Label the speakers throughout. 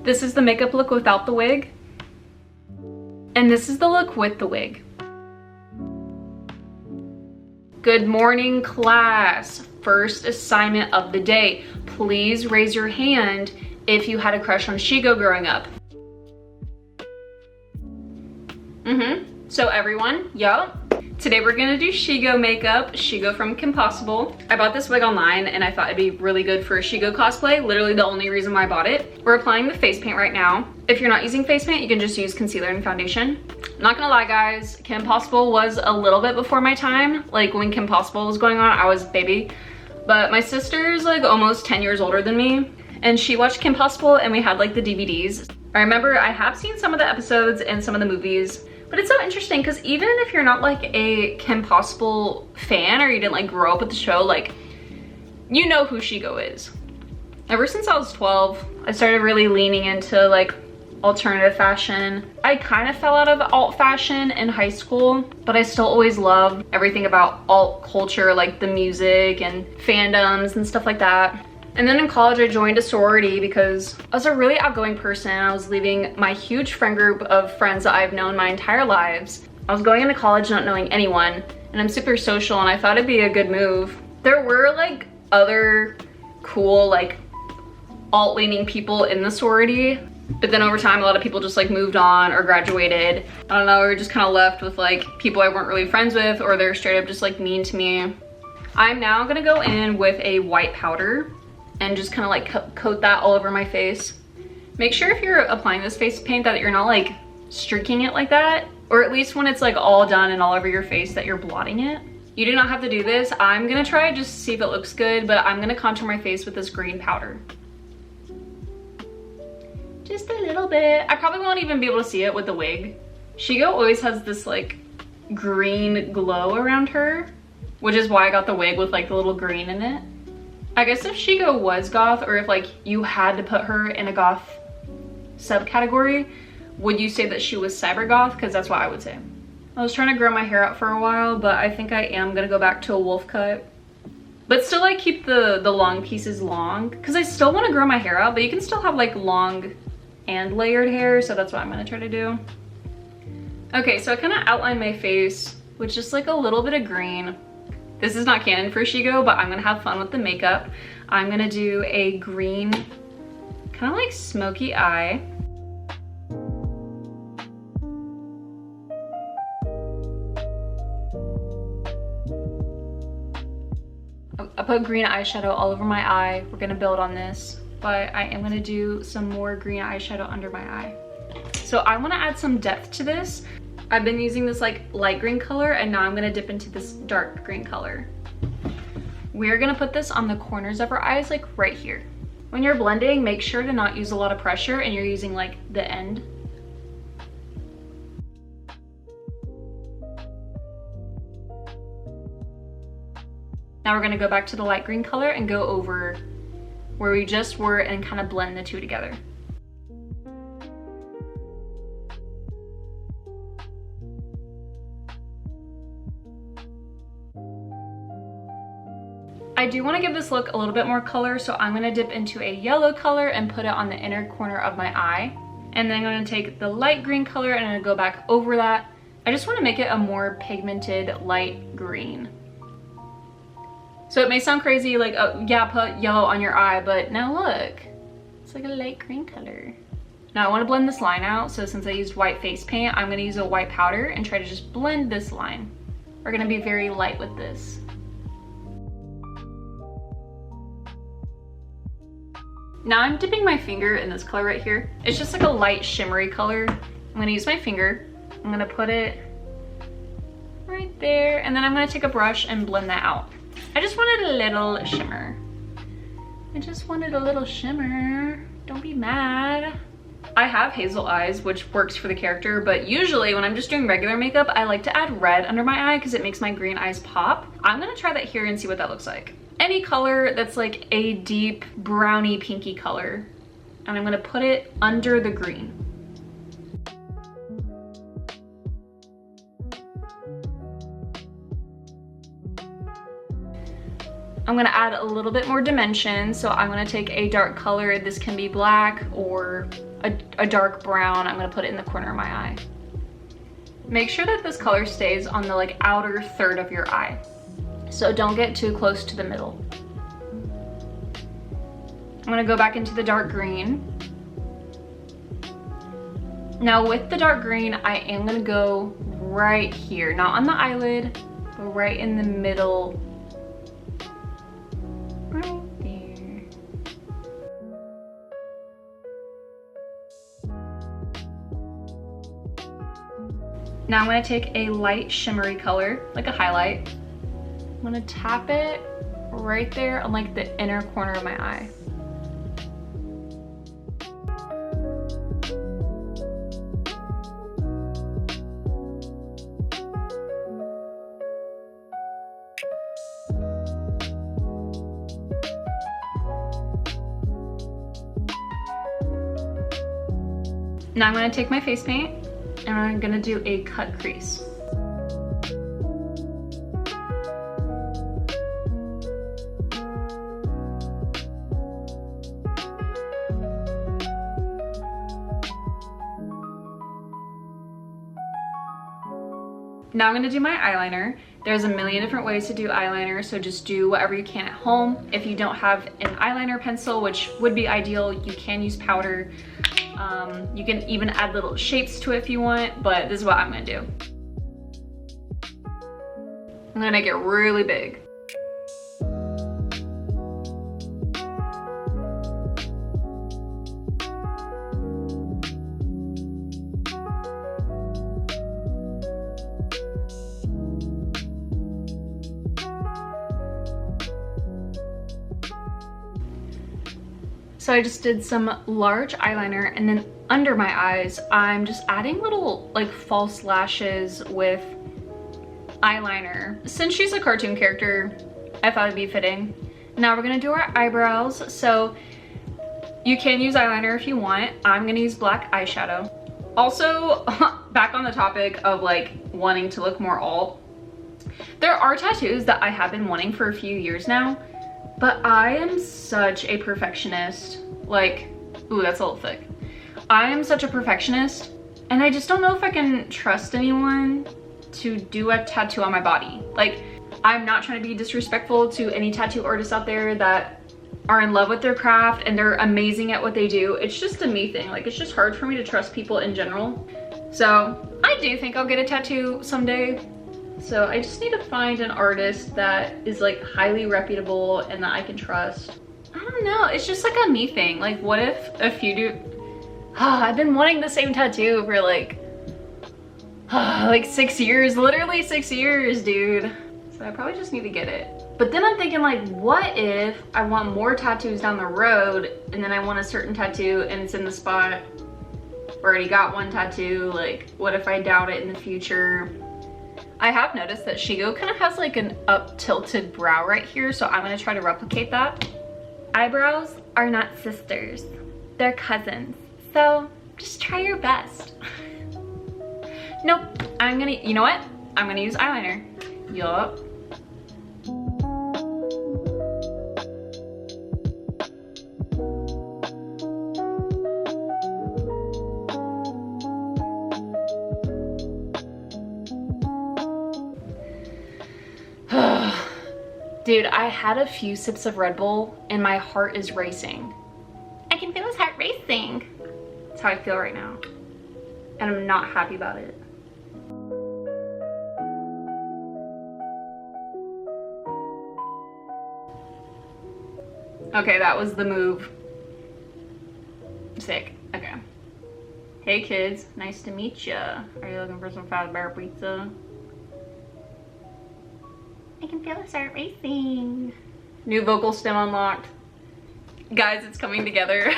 Speaker 1: This is the makeup look without the wig. And this is the look with the wig. Good morning, class. First assignment of the day. Please raise your hand if you had a crush on Shego growing up. So everyone, yup. Today we're gonna do Shego makeup, Shego from Kim Possible. I bought this wig online and I thought it'd be really good for a Shego cosplay, literally the only reason why I bought it. We're applying the face paint right now. If you're not using face paint, you can just use concealer and foundation. Not gonna lie guys, Kim Possible was a little bit before my time. Like when Kim Possible was going on, I was a baby. But my sister's like almost 10 years older than me and she watched Kim Possible and we had like the DVDs. I remember I have seen some of the episodes and some of the movies. But it's so interesting because even if you're not like a Kim Possible fan or you didn't like grow up with the show, like you know who Shego is. Ever since I was 12, I started really leaning into like alternative fashion. I kind of fell out of alt fashion in high school, but I still always loved everything about alt culture, like the music and fandoms and stuff like that. And then in college, I joined a sorority because I was a really outgoing person. I was leaving my huge friend group of friends that I've known my entire lives. I was going into college not knowing anyone, and I'm super social, and I thought it'd be a good move. There were like other cool like alt-leaning people in the sorority, but then over time, a lot of people just like moved on or graduated. I don't know, we were just kind of left with like people I weren't really friends with, or they're straight up just like mean to me. I'm now gonna go in with a white powder and just kind of like coat that all over my face. Make sure if you're applying this face paint that you're not like streaking it like that, or at least when it's like all done and all over your face that you're blotting it. You do not have to do this. I'm gonna try just to see if it looks good, but I'm gonna contour my face with this green powder. Just a little bit. I probably won't even be able to see it with the wig. Shego always has this like green glow around her, which is why I got the wig with like the little green in it. I guess if Shego was goth, or if like you had to put her in a goth subcategory, would you say that she was cyber goth? Because that's what I would say. I was trying to grow my hair out for a while, but I think I am gonna go back to a wolf cut. But still like keep the long pieces long, because I still want to grow my hair out, but you can still have like long and layered hair, so that's what I'm gonna try to do. Okay, so I kind of outlined my face with just like a little bit of green. This is not canon for Shego, but I'm gonna have fun with the makeup. I'm gonna do a green, kind of like smoky eye. I put green eyeshadow all over my eye. We're gonna build on this, but I am gonna do some more green eyeshadow under my eye. So I wanna add some depth to this. I've been using this like light green color, and now I'm gonna dip into this dark green color. We're gonna put this on the corners of our eyes, like right here. When you're blending, make sure to not use a lot of pressure and you're using like the end. Now we're gonna go back to the light green color and go over where we just were and kind of blend the two together. I do want to give this look a little bit more color, so I'm going to dip into a yellow color and put it on the inner corner of my eye. And then I'm going to take the light green color and I'm going to go back over that. I just want to make it a more pigmented light green. So it may sound crazy like, oh yeah, put yellow on your eye, but now look, it's like a light green color. Now I want to blend this line out, so since I used white face paint, I'm going to use a white powder and try to just blend this line. We're going to be very light with this. Now I'm dipping my finger in this color right here. It's just like a light shimmery color. I'm gonna use my finger. I'm gonna put it right there, and then I'm gonna take a brush and blend that out. I just wanted a little shimmer. I just wanted a little shimmer. Don't be mad. I have hazel eyes, which works for the character, but usually when I'm just doing regular makeup, I like to add red under my eye because it makes my green eyes pop. I'm gonna try that here and see what that looks like. Any color that's like a deep browny pinky color, and I'm gonna put it under the green. I'm gonna add a little bit more dimension, so I'm gonna take a dark color. This can be black or a dark brown. I'm gonna put it in the corner of my eye. Make sure that this color stays on the like outer third of your eye. So don't get too close to the middle. I'm gonna go back into the dark green. Now with the dark green, I am gonna go right here, not on the eyelid, but right in the middle. Right there. Now I'm gonna take a light shimmery color, like a highlight. I'm gonna tap it right there on like the inner corner of my eye. Now I'm gonna take my face paint and I'm gonna do a cut crease. Now I'm gonna do my eyeliner. There's a million different ways to do eyeliner, so just do whatever you can at home. If you don't have an eyeliner pencil, which would be ideal, you can use powder. You can even add little shapes to it if you want, but this is what I'm gonna do. I'm gonna make it really big. So I just did some large eyeliner, and then under my eyes, I'm just adding little like false lashes with eyeliner. Since she's a cartoon character, I thought it'd be fitting. Now we're gonna do our eyebrows. So you can use eyeliner if you want. I'm gonna use black eyeshadow. Also, back on the topic of like wanting to look more alt, there are tattoos that I have been wanting for a few years now, but I am such a perfectionist. Like, ooh, that's a little thick. I am such a perfectionist, and I just don't know if I can trust anyone to do a tattoo on my body. Like, I'm not trying to be disrespectful to any tattoo artists out there that are in love with their craft and they're amazing at what they do. It's just a me thing. Like, it's just hard for me to trust people in general. So I do think I'll get a tattoo someday. So I just need to find an artist that is like highly reputable and that I can trust. I don't know, it's just like a me thing. Like, what if you do, I've been wanting the same tattoo for like 6 years, literally 6 years, dude. So I probably just need to get it. But then I'm thinking, like, what if I want more tattoos down the road and then I want a certain tattoo and it's in the spot where I already got one tattoo? Like, what if I doubt it in the future? I have noticed that Shego kind of has like an up tilted brow right here, so I'm gonna try to replicate that. Eyebrows are not sisters, they're cousins. So just try your best. Nope, you know what? I'm gonna use eyeliner. Yup. Dude, I had a few sips of Red Bull and my heart is racing. I can feel his heart racing. That's how I feel right now. And I'm not happy about it. Okay, that was the move. Sick. Okay. Hey kids, nice to meet ya. Are you looking for some Fazbear pizza? I can feel his heart racing. New vocal stem unlocked. Guys, it's coming together.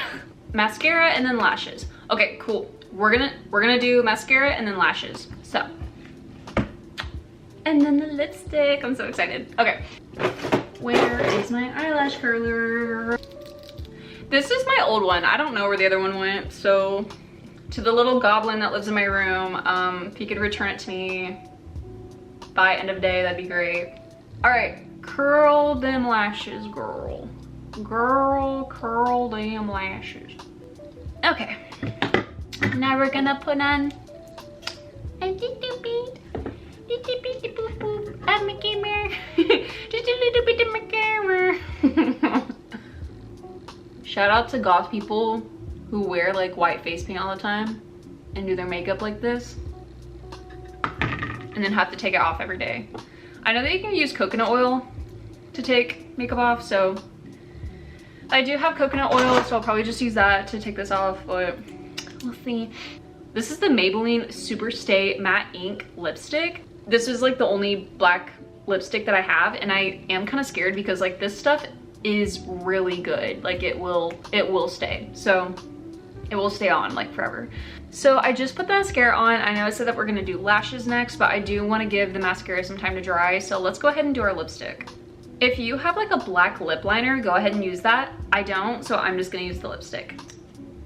Speaker 1: Mascara and then lashes. Okay, cool. We're gonna do mascara and then lashes. So, and then the lipstick. I'm so excited. Okay, where is my eyelash curler? This is my old one. I don't know where the other one went. So, to the little goblin that lives in my room, if you could return it to me by end of day, that'd be great. All right, curl them lashes, girl. Girl, curl them lashes. Okay. Now we're gonna put on a little bit boop boop of mascara. Just a little bit of mascara. Shout out to goth people who wear like white face paint all the time and do their makeup like this and then have to take it off every day. I know that you can use coconut oil to take makeup off, so I do have coconut oil, so I'll probably just use that to take this off, but we'll see. This is the Maybelline Super Stay Matte Ink Lipstick. This is like the only black lipstick that I have, and I am kind of scared because like this stuff is really good. Like it will stay. So it will stay on like forever. So I just put the mascara on. I know I said that we're gonna do lashes next, but I do want to give the mascara some time to dry. So let's go ahead and do our lipstick. If you have like a black lip liner, go ahead and use that. I don't, so I'm just gonna use the lipstick.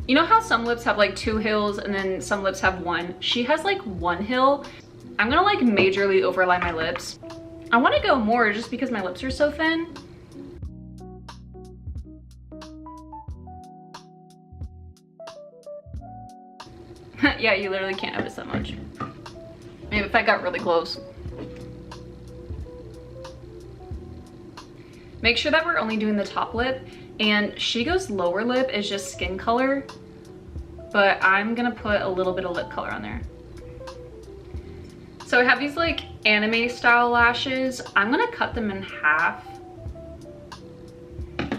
Speaker 1: You know how some lips have like 2 hills and then some lips have 1? She has like 1 hill. I'm gonna like majorly overline my lips. I wanna go more just because my lips are so thin. Yeah, you literally can't notice that much. Maybe if I got really close. Make sure that we're only doing the top lip, and Shego's lower lip is just skin color, but I'm gonna put a little bit of lip color on there. So I have these like anime style lashes. I'm gonna cut them in half.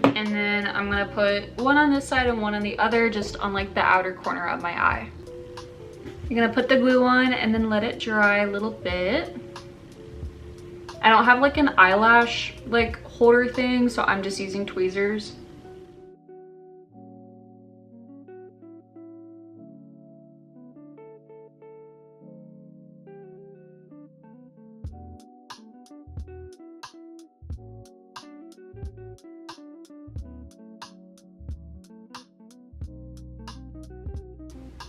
Speaker 1: And then I'm gonna put one on this side and one on the other, just on like the outer corner of my eye. You're gonna put the glue on and then let it dry a little bit. I don't have like an eyelash like holder thing, so I'm just using tweezers.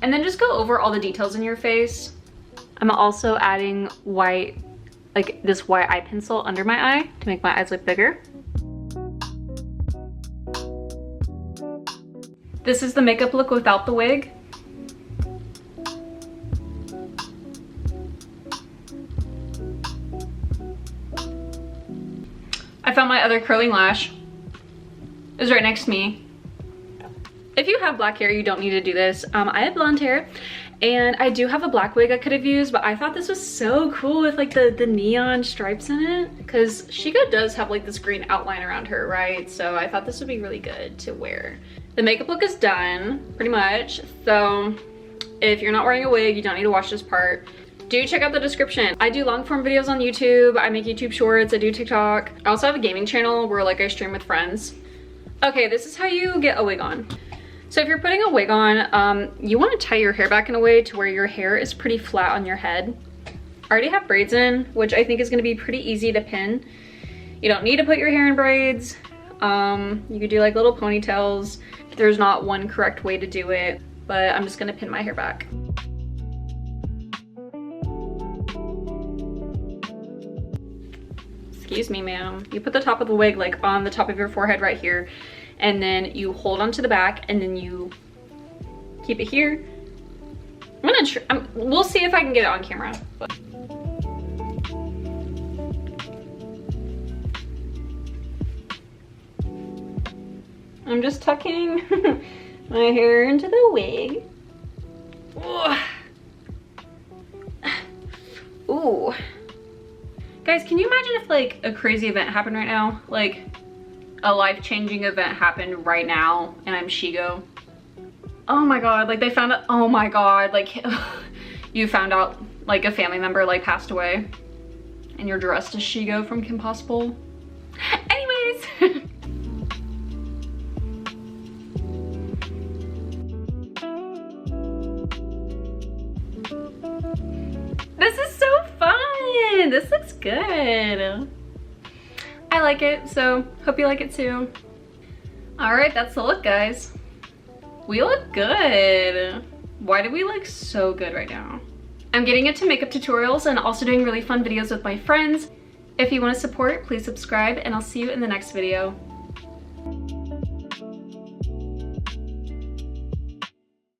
Speaker 1: And then just go over all the details in your face. I'm also adding white, like this white eye pencil under my eye to make my eyes look bigger. This is the makeup look without the wig. I found my other curling lash. It was right next to me. If you have black hair, you don't need to do this. I have blonde hair, and I do have a black wig I could have used, but I thought this was so cool with like the neon stripes in it, because Shego does have like this green outline around her, right? So I thought this would be really good to wear. The makeup look is done, pretty much. So if you're not wearing a wig, you don't need to watch this part. Do check out the description. I do long form videos on YouTube. I make YouTube shorts. I do TikTok. I also have a gaming channel where like I stream with friends. Okay, this is how you get a wig on. So if you're putting a wig on, you want to tie your hair back in a way to where your hair is pretty flat on your head. I already have braids in, which I think is going to be pretty easy to pin. You don't need to put your hair in braids. You could do like little ponytails. There's not one correct way to do it, but I'm just going to pin my hair back. Excuse me, ma'am. You put the top of the wig like on the top of your forehead right here, and then you hold onto the back, and then you keep it here. We'll see if I can get it on camera. But. I'm just tucking my hair into the wig. Ooh. Guys, can you imagine if like a crazy event happened right now? Like a life-changing event happened right now and I'm Shego. Oh my god, like they found out, oh my god, like you found out like a family member like passed away and you're dressed as Shego from Kim Possible. Anyways. This is so fun. This looks good. I like it, so hope you like it too. All right, that's the look, guys. We look good. Why do we look so good right now? I'm getting into makeup tutorials and also doing really fun videos with my friends. If you want to support, please subscribe, and I'll see you in the next video.